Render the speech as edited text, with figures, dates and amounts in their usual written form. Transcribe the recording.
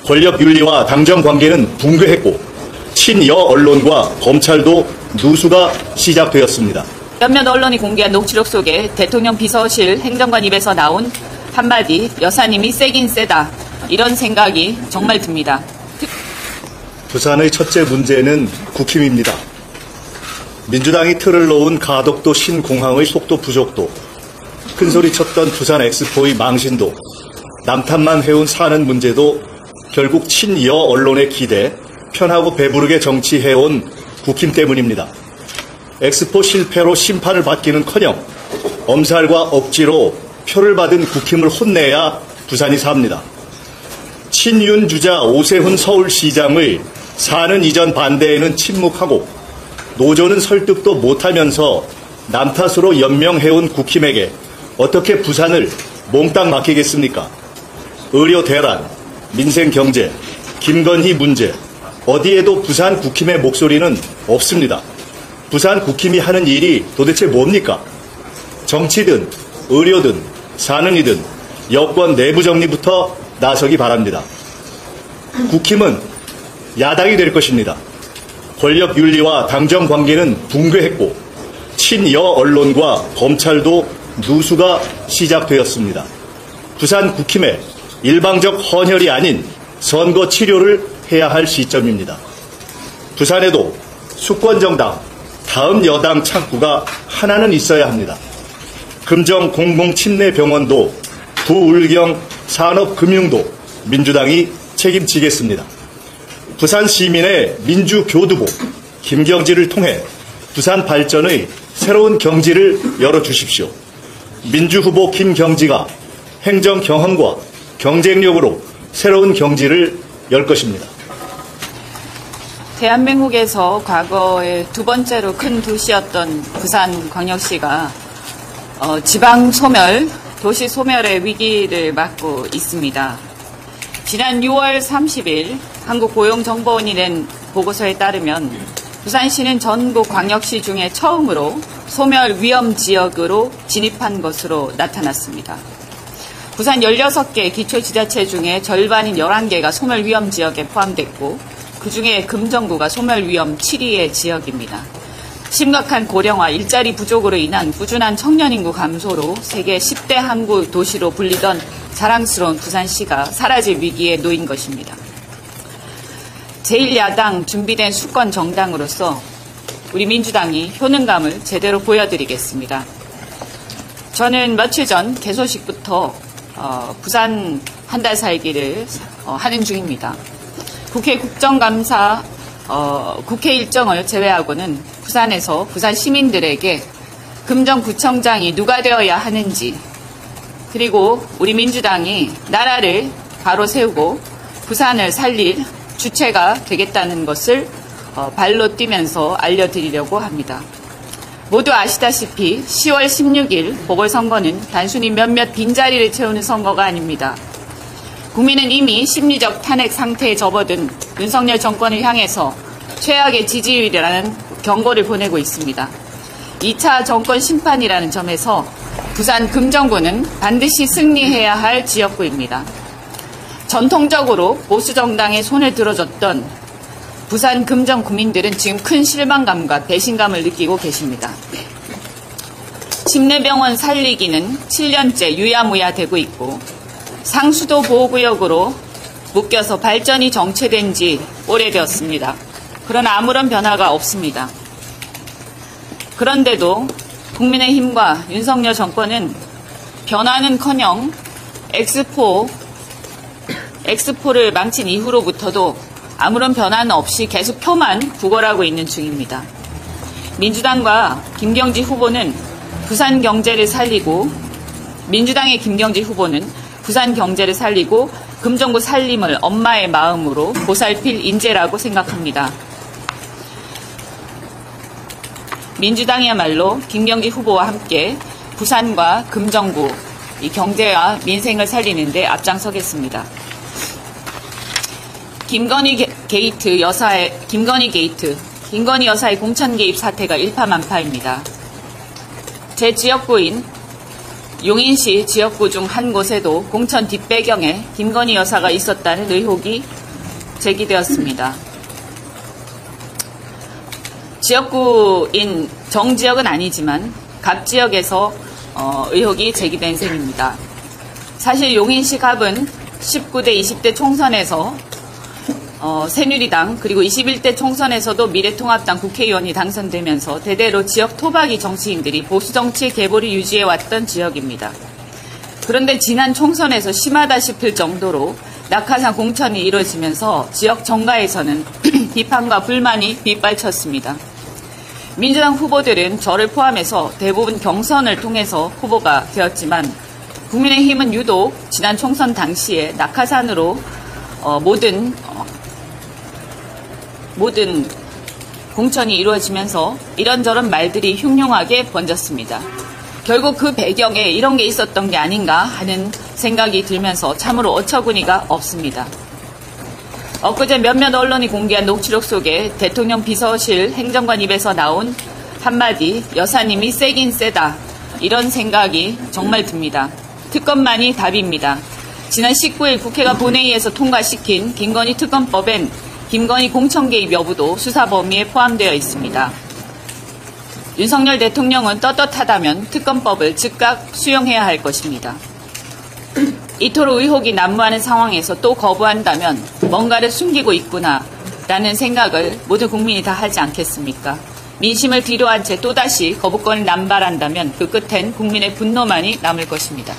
권력윤리와 당정관계는 붕괴했고 친여 언론과 검찰도 누수가 시작되었습니다. 몇몇 언론이 공개한 녹취록 속에 대통령 비서실 행정관 입에서 나온 한마디 여사님이 세긴 세다 이런 생각이 정말 듭니다. 부산의 첫째 문제는 국힘입니다. 민주당이 틀을 놓은 가덕도 신공항의 속도 부족도, 큰소리 쳤던 부산 엑스포의 망신도, 남탓만 해온 사는 문제도 결국 친여 언론의 기대, 편하고 배부르게 정치해온 국힘 때문입니다. 엑스포 실패로 심판을 받기는커녕 엄살과 억지로 표를 받은 국힘을 혼내야 부산이 삽니다. 친윤 주자 오세훈 서울시장의 사는 이전 반대에는 침묵하고 노조는 설득도 못하면서 남 탓으로 연명해온 국힘에게 어떻게 부산을 몽땅 맡기겠습니까? 의료 대란, 민생 경제, 김건희 문제, 어디에도 부산 국힘의 목소리는 없습니다. 부산 국힘이 하는 일이 도대체 뭡니까? 정치든 의료든 사는 이든 여권 내부 정리부터 나서기 바랍니다. 국힘은 야당이 될 것입니다. 권력윤리와 당정관계는 붕괴했고 친여 언론과 검찰도 누수가 시작되었습니다. 부산 국힘의 일방적 헌혈이 아닌 선거 치료를 해야 할 시점입니다. 부산에도 수권정당, 다음 여당 창구가 하나는 있어야 합니다. 금정 공공침례병원도 부울경 산업금융도 민주당이 책임지겠습니다. 부산 시민의 민주교두보 김경지를 통해 부산 발전의 새로운 경지를 열어주십시오. 민주후보 김경지가 행정 경험과 경쟁력으로 새로운 경지를 열 것입니다. 대한민국에서 과거에 두 번째로 큰 도시였던 부산광역시가 지방 소멸, 도시 소멸의 위기를 맞고 있습니다. 지난 6월 30일 한국고용정보원이 낸 보고서에 따르면 부산시는 전국 광역시 중에 처음으로 소멸 위험 지역으로 진입한 것으로 나타났습니다. 부산 16개 기초지자체 중에 절반인 11개가 소멸 위험 지역에 포함됐고 그중에 금정구가 소멸 위험 7위의 지역입니다. 심각한 고령화, 일자리 부족으로 인한 꾸준한 청년 인구 감소로 세계 10대 항구 도시로 불리던 자랑스러운 부산시가 사라질 위기에 놓인 것입니다. 제1야당 준비된 수권 정당으로서 우리 민주당이 효능감을 제대로 보여드리겠습니다. 저는 며칠 전 개소식부터 부산 한 달 살기를 하는 중입니다. 국회 국정감사 국회 일정을 제외하고는 부산에서 부산 시민들에게 금정구청장이 누가 되어야 하는지 그리고 우리 민주당이 나라를 바로 세우고 부산을 살릴 주체가 되겠다는 것을 발로 뛰면서 알려드리려고 합니다. 모두 아시다시피 10월 16일 보궐선거는 단순히 몇몇 빈자리를 채우는 선거가 아닙니다. 국민은 이미 심리적 탄핵 상태에 접어든 윤석열 정권을 향해서 최악의 지지율이라는 경고를 보내고 있습니다. 2차 정권 심판이라는 점에서 부산 금정구는 반드시 승리해야 할 지역구입니다. 전통적으로 보수정당에 손을 들어줬던 부산 금정 구민들은 지금 큰 실망감과 배신감을 느끼고 계십니다. 침례병원 살리기는 7년째 유야무야 되고 있고 상수도 보호구역으로 묶여서 발전이 정체된 지 오래되었습니다. 그러나 아무런 변화가 없습니다. 그런데도 국민의힘과 윤석열 정권은 변화는커녕 엑스포를 망친 이후로부터도 아무런 변화는 없이 계속 표만 구걸하고 있는 중입니다. 민주당과 김경지 후보는 부산 경제를 살리고 민주당의 김경지 후보는 부산 경제를 살리고 금정구 살림을 엄마의 마음으로 보살필 인재라고 생각합니다. 민주당이야말로 김경지 후보와 함께 부산과 금정구 이 경제와 민생을 살리는 데 앞장서겠습니다. 김건희 여사의 공천 개입 사태가 일파만파입니다. 제 지역구인 용인시 지역구 중 한 곳에도 공천 뒷배경에 김건희 여사가 있었다는 의혹이 제기되었습니다. 지역구인 정지역은 아니지만 각 지역에서 의혹이 제기된 셈입니다. 사실 용인시 갑은 19대, 20대 총선에서 새누리당 그리고 21대 총선에서도 미래통합당 국회의원이 당선되면서 대대로 지역 토박이 정치인들이 보수정치의 계보를 유지해왔던 지역입니다. 그런데 지난 총선에서 심하다 싶을 정도로 낙하산 공천이 이루어지면서 지역 정가에서는 비판과 불만이 빗발쳤습니다. 민주당 후보들은 저를 포함해서 대부분 경선을 통해서 후보가 되었지만 국민의힘은 유독 지난 총선 당시에 낙하산으로 모든 공천이 이루어지면서 이런저런 말들이 흉흉하게 번졌습니다. 결국 그 배경에 이런 게 있었던 게 아닌가 하는 생각이 들면서 참으로 어처구니가 없습니다. 엊그제 몇몇 언론이 공개한 녹취록 속에 대통령 비서실 행정관 입에서 나온 한마디 여사님이 세긴 세다 이런 생각이 정말 듭니다. 특검만이 답입니다. 지난 19일 국회가 본회의에서 통과시킨 김건희 특검법엔 김건희 공천 개입 여부도 수사 범위에 포함되어 있습니다. 윤석열 대통령은 떳떳하다면 특검법을 즉각 수용해야 할 것입니다. 이토록 의혹이 난무하는 상황에서 또 거부한다면 뭔가를 숨기고 있구나 라는 생각을 모든 국민이 다 하지 않겠습니까? 민심을 뒤로한 채 또다시 거부권을 남발한다면 그 끝엔 국민의 분노만이 남을 것입니다.